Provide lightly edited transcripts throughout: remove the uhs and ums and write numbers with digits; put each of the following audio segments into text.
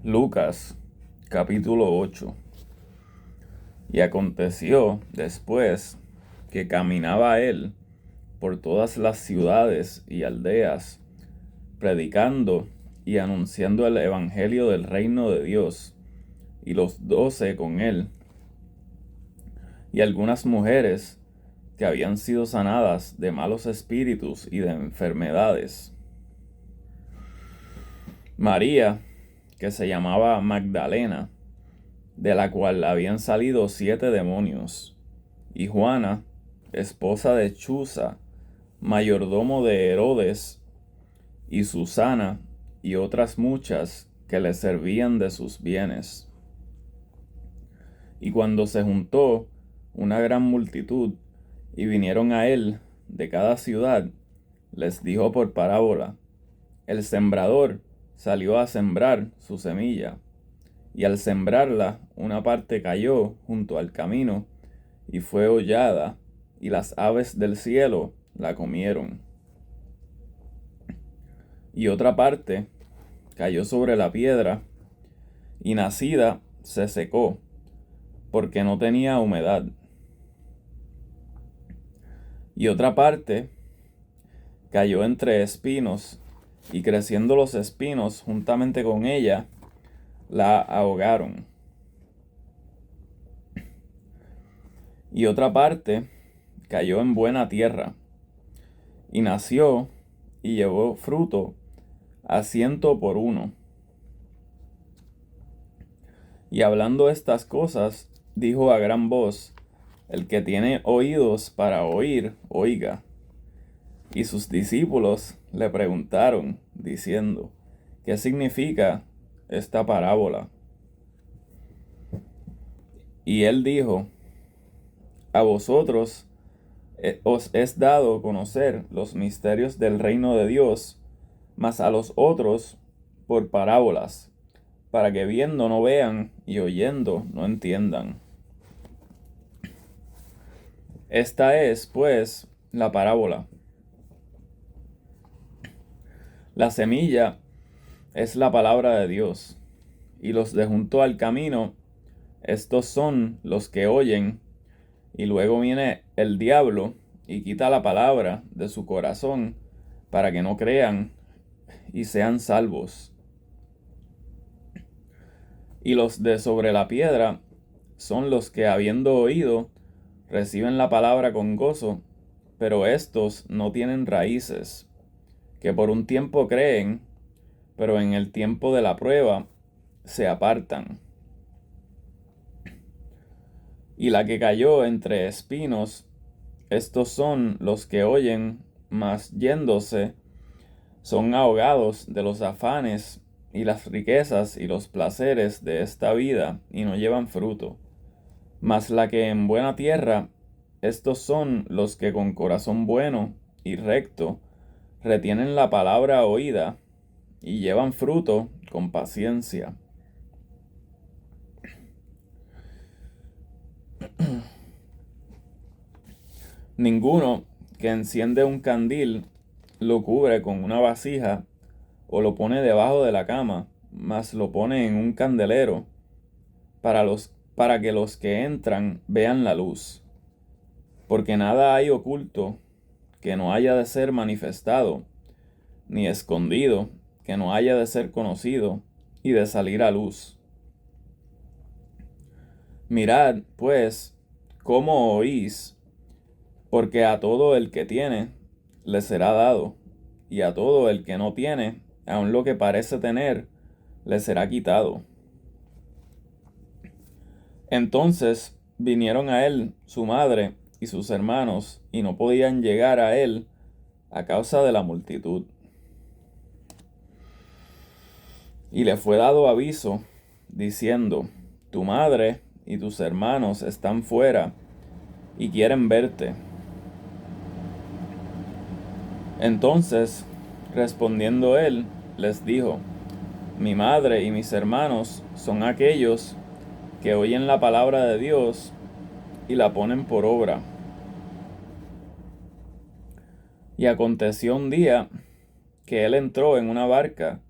Lucas, capítulo 8. Y aconteció después que caminaba él por todas las ciudades y aldeas, predicando y anunciando el evangelio del reino de Dios, y los 12 con él, y algunas mujeres que habían sido sanadas de malos espíritus y de enfermedades. María, que se llamaba Magdalena, de la cual habían salido 7 demonios, y Juana, esposa de Chuza, mayordomo de Herodes, y Susana, y otras muchas que le servían de sus bienes. Y cuando se juntó una gran multitud, y vinieron a él de cada ciudad, les dijo por parábola: el sembrador salió a sembrar su semilla, y al sembrarla, una parte cayó junto al camino, y fue hollada, y las aves del cielo la comieron. Y otra parte cayó sobre la piedra, y nacida se secó, porque no tenía humedad. Y otra parte cayó entre espinos, y creciendo los espinos juntamente con ella, la ahogaron. Y otra parte cayó en buena tierra, y nació y llevó fruto a 100 por 1. Y hablando estas cosas, dijo a gran voz: el que tiene oídos para oír, oiga. Y sus discípulos le preguntaron, diciendo: ¿qué significa esta parábola? Y él dijo: a vosotros os es dado conocer los misterios del reino de Dios, mas a los otros por parábolas, para que viendo no vean y oyendo no entiendan. Esta es, pues, la parábola. La semilla es la palabra de Dios, y los de junto al camino, estos son los que oyen, y luego viene el diablo y quita la palabra de su corazón, para que no crean y sean salvos. Y los de sobre la piedra son los que, habiendo oído, reciben la palabra con gozo, pero estos no tienen raíces, que por un tiempo creen, pero en el tiempo de la prueba se apartan. Y la que cayó entre espinos, estos son los que oyen, mas yéndose, son ahogados de los afanes y las riquezas y los placeres de esta vida, y no llevan fruto. Mas la que en buena tierra, estos son los que con corazón bueno y recto retienen la palabra oída, y llevan fruto con paciencia. Ninguno que enciende un candil lo cubre con una vasija o lo pone debajo de la cama, mas lo pone en un candelero, para que los que entran vean la luz. Porque nada hay oculto que no haya de ser manifestado, ni escondido que no haya de ser conocido y de salir a luz. Mirad, pues, cómo oís, porque a todo el que tiene le será dado, y a todo el que no tiene, aun lo que parece tener, le será quitado. Entonces vinieron a él su madre y sus hermanos, y no podían llegar a él a causa de la multitud. Y le fue dado aviso, diciendo: tu madre y tus hermanos están fuera, y quieren verte. Entonces, respondiendo él, les dijo: mi madre y mis hermanos son aquellos que oyen la palabra de Dios y la ponen por obra. Y aconteció un día que él entró en una barca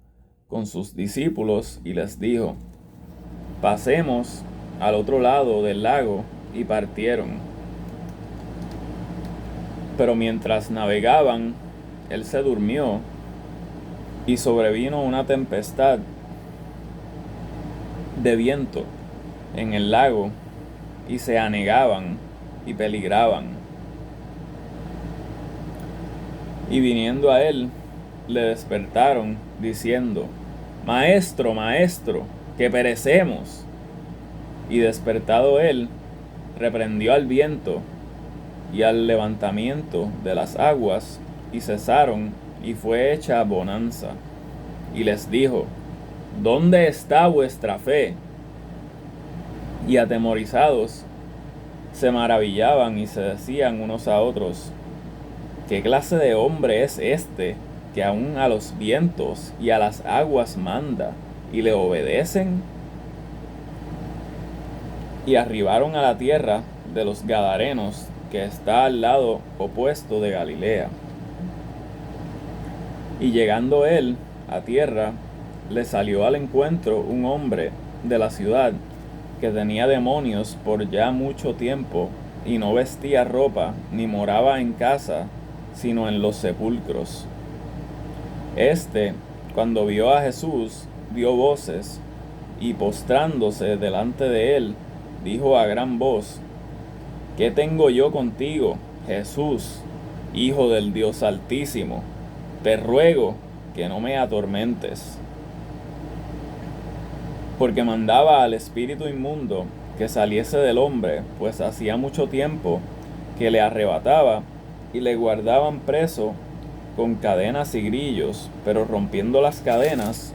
con sus discípulos y les dijo: pasemos al otro lado del lago, y partieron. Pero mientras navegaban, él se durmió, y sobrevino una tempestad de viento en el lago, y se anegaban y peligraban. Y viniendo a él, le despertaron, diciendo: Maestro, maestro, que perecemos. Y despertado él, reprendió al viento y al levantamiento de las aguas, y cesaron, y fue hecha bonanza. Y les dijo: ¿dónde está vuestra fe? Y atemorizados se maravillaban y se decían unos a otros: ¿qué clase de hombre es este, que aun a los vientos y a las aguas manda, y le obedecen? Y arribaron a la tierra de los Gadarenos, que está al lado opuesto de Galilea. Y llegando él a tierra, le salió al encuentro un hombre de la ciudad, que tenía demonios por ya mucho tiempo, y no vestía ropa, ni moraba en casa, sino en los sepulcros. Este, cuando vio a Jesús, dio voces, y postrándose delante de él, dijo a gran voz: ¿qué tengo yo contigo, Jesús, Hijo del Dios Altísimo? Te ruego que no me atormentes. Porque mandaba al espíritu inmundo que saliese del hombre, pues hacía mucho tiempo que le arrebataba, y le guardaban preso con cadenas y grillos, pero rompiendo las cadenas,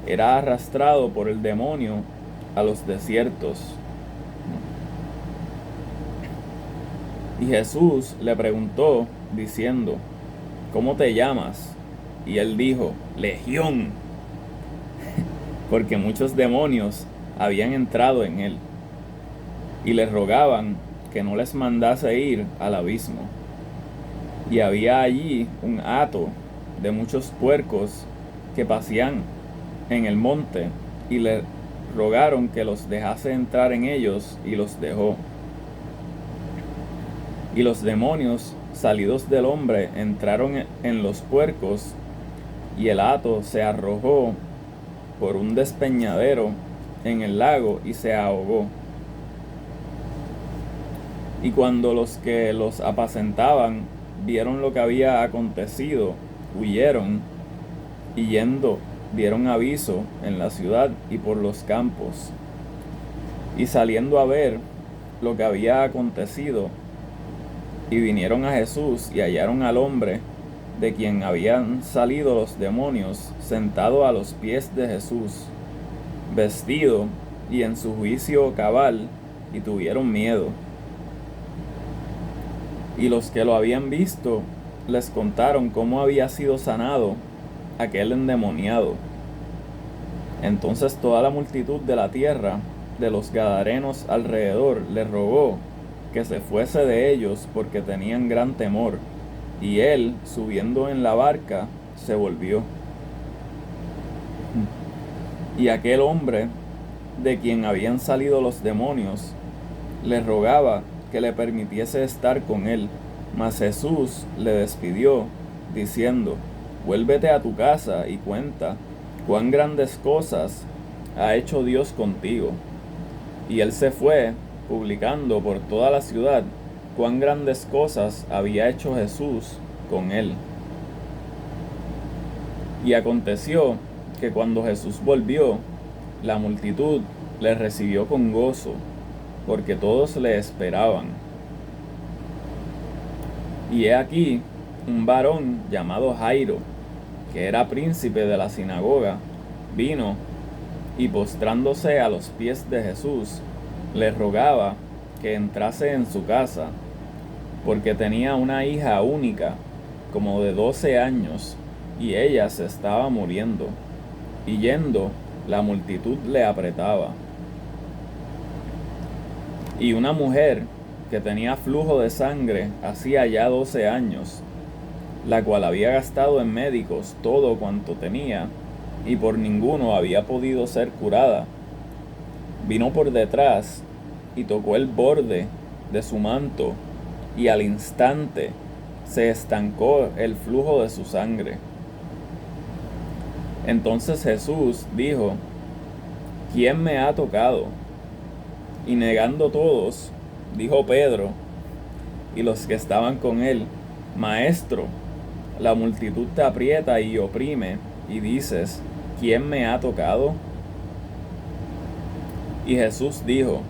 era arrastrado por el demonio a los desiertos. Y Jesús le preguntó, diciendo: ¿cómo te llamas? Y él dijo: Legión, porque muchos demonios habían entrado en él, y le rogaban que no les mandase ir al abismo. Y había allí un hato de muchos puercos que pasían en el monte, y le rogaron que los dejase entrar en ellos, y los dejó. Y los demonios, salidos del hombre, entraron en los puercos, y el hato se arrojó por un despeñadero en el lago y se ahogó. Y cuando los que los apacentaban vieron lo que había acontecido, huyeron, y yendo dieron aviso en la ciudad y por los campos. Y saliendo a ver lo que había acontecido, y vinieron a Jesús, y hallaron al hombre de quien habían salido los demonios, sentado a los pies de Jesús, vestido y en su juicio cabal, y tuvieron miedo. Y los que lo habían visto les contaron cómo había sido sanado aquel endemoniado. Entonces toda la multitud de la tierra de los Gadarenos alrededor le rogó que se fuese de ellos, porque tenían gran temor. Y él, subiendo en la barca, se volvió. Y aquel hombre, de quien habían salido los demonios, le rogaba que le permitiese estar con él. Mas Jesús le despidió, diciendo: vuélvete a tu casa y cuenta cuán grandes cosas ha hecho Dios contigo. Y él se fue, publicando por toda la ciudad cuán grandes cosas había hecho Jesús con él. Y aconteció que cuando Jesús volvió, la multitud le recibió con gozo, porque todos le esperaban. Y he aquí, un varón llamado Jairo, que era príncipe de la sinagoga, vino, y postrándose a los pies de Jesús, le rogaba que entrase en su casa, porque tenía una hija única, como de 12 años, y ella se estaba muriendo. Y yendo, la multitud le apretaba. Y una mujer que tenía flujo de sangre hacía ya 12 años, la cual había gastado en médicos todo cuanto tenía, y por ninguno había podido ser curada. Vino por detrás y tocó el borde de su manto, y al instante se estancó el flujo de su sangre. Entonces Jesús dijo: ¿Quién me ha tocado? Y negando todos, dijo Pedro y los que estaban con él: Maestro, la multitud te aprieta y oprime, y dices: ¿Quién me ha tocado? Y Jesús dijo: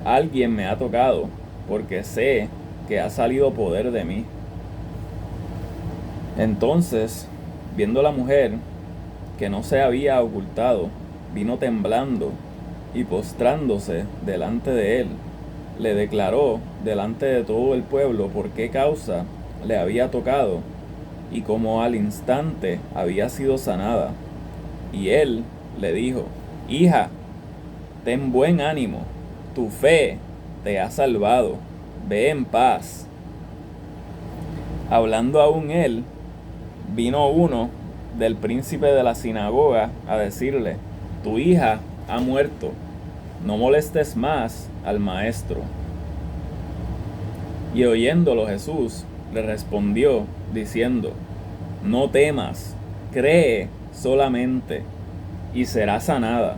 Alguien me ha tocado, porque sé que ha salido poder de mí. Entonces, viendo la mujer que no se había ocultado, vino temblando y postrándose delante de él, le declaró delante de todo el pueblo por qué causa le había tocado y cómo al instante había sido sanada. Y él le dijo: Hija, ten buen ánimo, tu fe te ha salvado, ve en paz. Hablando aún él, vino uno del príncipe de la sinagoga a decirle: Tu hija ha muerto, no molestes más al maestro. Y oyéndolo Jesús le respondió diciendo: No temas, cree solamente, y será sanada.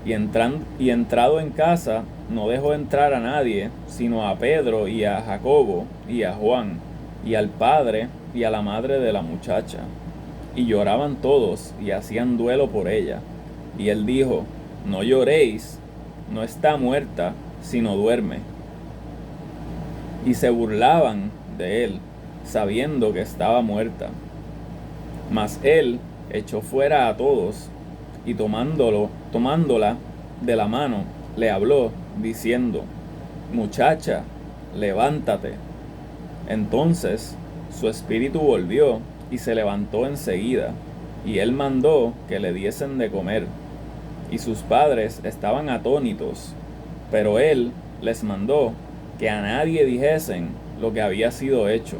Y entrado en casa, no dejó entrar a nadie, sino a Pedro y a Jacobo y a Juan, y al padre y a la madre de la muchacha. Y lloraban todos y hacían duelo por ella. Y él dijo: No lloréis, no está muerta, sino duerme. Y se burlaban de él, sabiendo que estaba muerta. Mas él echó fuera a todos, y tomándola de la mano, le habló, diciendo: Muchacha, levántate. Entonces su espíritu volvió, y se levantó enseguida, y él mandó que le diesen de comer. Y sus padres estaban atónitos, pero él les mandó que a nadie dijesen lo que había sido hecho.